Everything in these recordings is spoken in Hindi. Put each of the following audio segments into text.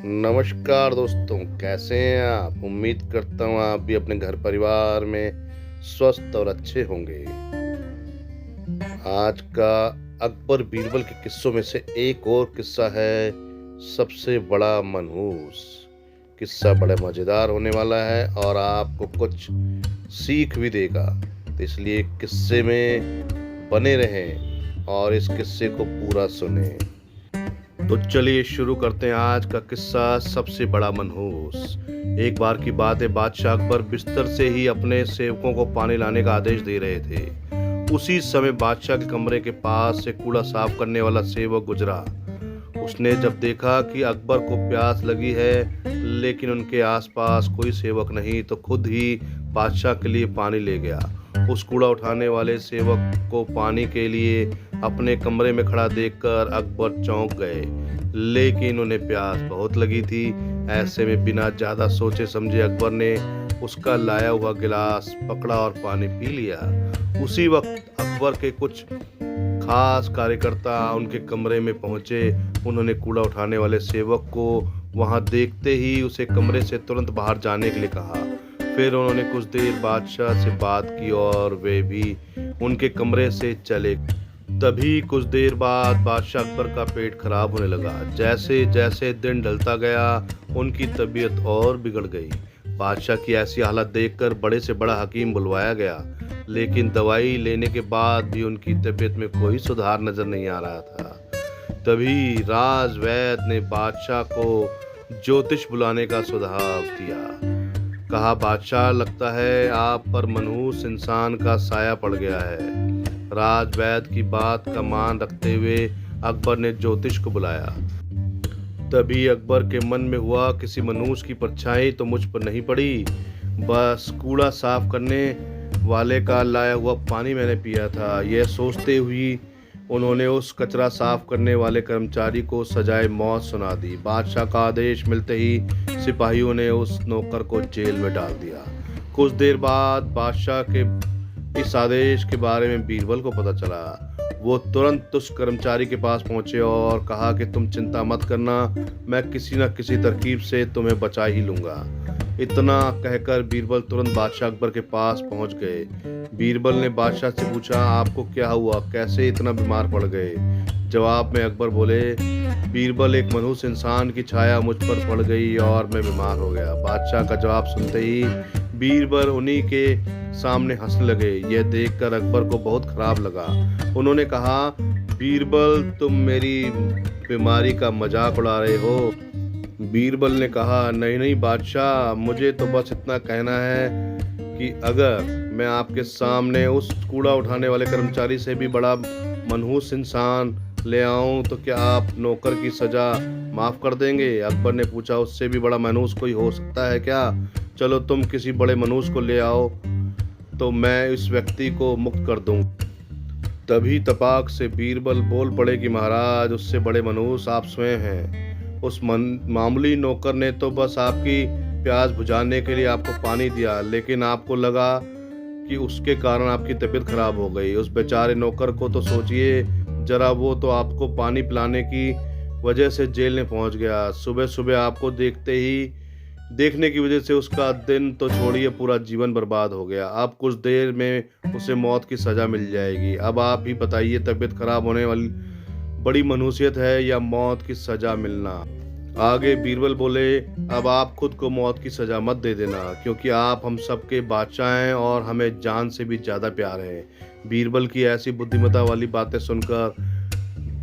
नमस्कार दोस्तों, कैसे हैं आप? उम्मीद करता हूँ आप भी अपने घर परिवार में स्वस्थ और अच्छे होंगे। आज का अकबर बीरबल के किस्सों में से एक और किस्सा है, सबसे बड़ा मनहूस। किस्सा बड़ा मज़ेदार होने वाला है और आपको कुछ सीख भी देगा, तो इसलिए किस्से में बने रहें और इस किस्से को पूरा सुनें। तो चलिए शुरू करते हैं आज का किस्सा, सबसे बड़ा मनहूस। एक बार की बात है, बादशाह अकबर बिस्तर से ही अपने सेवकों को पानी लाने का आदेश दे रहे थे। उसी समय बादशाह के कमरे के पास से कूड़ा साफ करने वाला सेवक गुजरा। उसने जब देखा कि अकबर को प्यास लगी है लेकिन उनके आसपास कोई सेवक नहीं, तो खुद ही बादशाह के लिए पानी ले गया। उस कूड़ा उठाने वाले सेवक को पानी के लिए अपने कमरे में खड़ा देखकर अकबर चौंक गए, लेकिन उन्हें प्यास बहुत लगी थी। ऐसे में बिना ज़्यादा सोचे समझे अकबर ने उसका लाया हुआ गिलास पकड़ा और पानी पी लिया। उसी वक्त अकबर के कुछ खास कार्यकर्ता उनके कमरे में पहुंचे। उन्होंने कूड़ा उठाने वाले सेवक को वहां देखते ही उसे कमरे से तुरंत बाहर जाने के लिए कहा। फिर उन्होंने कुछ देर बादशाह से बात की और वे भी उनके कमरे से चले। तभी कुछ देर बाद बादशाह अकबर का पेट खराब होने लगा। जैसे जैसे दिन ढलता गया उनकी तबीयत और बिगड़ गई। बादशाह की ऐसी हालत देखकर बड़े से बड़ा हकीम बुलवाया गया, लेकिन दवाई लेने के बाद भी उनकी तबीयत में कोई सुधार नजर नहीं आ रहा था। तभी राजवैद्य ने बादशाह को ज्योतिष बुलाने का सुझाव दिया। कहा, बादशाह, लगता है आप पर मनहूस इंसान का साया पड़ गया है। राजवैद्य की बात का मान रखते हुए अकबर ने ज्योतिष को बुलाया। तभी अकबर के मन में हुआ, किसी मनहूस की परछाई तो मुझ पर नहीं पड़ी, बस कूड़ा साफ करने वाले का लाया हुआ पानी मैंने पिया था। यह सोचते हुए उन्होंने उस कचरा साफ करने वाले कर्मचारी को सजाए मौत सुना दी। बादशाह का आदेश मिलते ही सिपाहियों ने उस नौकर को जेल में डाल दिया। कुछ देर बाद बादशाह के इस आदेश के बारे में बीरबल को पता चला। वो तुरंत उस कर्मचारी के पास पहुंचे और कहा कि तुम चिंता मत करना, मैं किसी न किसी तरकीब से तुम्हें बचा ही लूंगा। इतना कहकर बीरबल तुरंत बादशाह अकबर के पास पहुंच गए। बीरबल ने बादशाह से पूछा, आपको क्या हुआ, कैसे इतना बीमार पड़ गए? जवाब में अकबर बोले, बीरबल, एक मनहूस इंसान की छाया मुझ पर पड़ गई और मैं बीमार हो गया। बादशाह का जवाब सुनते ही बीरबल उन्हीं के सामने हंसने लगे। यह देखकर अकबर को बहुत खराब लगा। उन्होंने कहा, बीरबल, तुम मेरी बीमारी का मजाक उड़ा रहे हो। बीरबल ने कहा, नहीं नहीं बादशाह, मुझे तो बस इतना कहना है कि अगर मैं आपके सामने उस कूड़ा उठाने वाले कर्मचारी से भी बड़ा मनहूस इंसान ले आऊं तो क्या आप नौकर की सजा माफ कर देंगे? अकबर ने पूछा, उससे भी बड़ा मनहूस कोई हो सकता है क्या? चलो तुम किसी बड़े मनहूस को ले आओ तो मैं इस व्यक्ति को मुक्त कर दूं। तभी तपाक से बीरबल बोल पड़े कि महाराज, उससे बड़े मनहूस आप स्वयं हैं। उस मामूली नौकर ने तो बस आपकी प्यास बुझाने के लिए आपको पानी दिया, लेकिन आपको लगा कि उसके कारण आपकी तबीयत खराब हो गई। उस बेचारे नौकर को तो सोचिए जरा, वो तो आपको पानी पिलाने की वजह से जेल में पहुंच गया। सुबह सुबह आपको देखने की वजह से उसका दिन तो छोड़िए, पूरा जीवन बर्बाद हो गया। अब कुछ देर में उसे मौत की सजा मिल जाएगी। अब आप ही बताइए, तबीयत खराब होने वाली बड़ी मनहूसियत है या मौत की सजा मिलना? आगे बीरबल बोले, अब आप खुद को मौत की सजा मत दे देना, क्योंकि आप हम सबके बादशाह हैं और हमें जान से भी ज्यादा प्यार है। बीरबल की ऐसी बुद्धिमत्ता वाली बातें सुनकर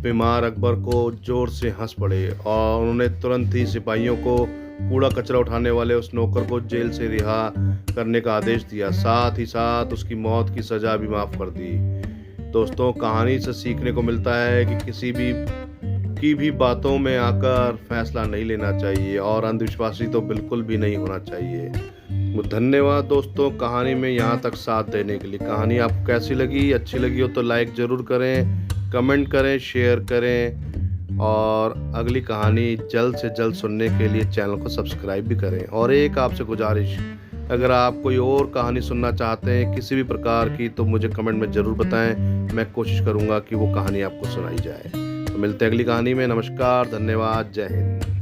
बीमार अकबर को जोर से हंस पड़े और उन्होंने तुरंत ही सिपाहियों को कूड़ा कचरा उठाने वाले उस नौकर को जेल से रिहा करने का आदेश दिया। साथ ही साथ उसकी मौत की सजा भी माफ कर दी। दोस्तों, कहानी से सीखने को मिलता है कि किसी भी बातों में आकर फैसला नहीं लेना चाहिए और अंधविश्वासी तो बिल्कुल भी नहीं होना चाहिए। धन्यवाद दोस्तों, कहानी में यहाँ तक साथ देने के लिए। कहानी आपको कैसी लगी? अच्छी लगी हो तो लाइक ज़रूर करें, कमेंट करें, शेयर करें और अगली कहानी जल्द से जल्द सुनने के लिए चैनल को सब्सक्राइब भी करें। और एक आपसे गुजारिश, अगर आप कोई और कहानी सुनना चाहते हैं किसी भी प्रकार की, तो मुझे कमेंट में ज़रूर बताएं। मैं कोशिश करूँगा कि वो कहानी आपको सुनाई जाए। तो मिलते हैं अगली कहानी में। नमस्कार, धन्यवाद, जय हिंद।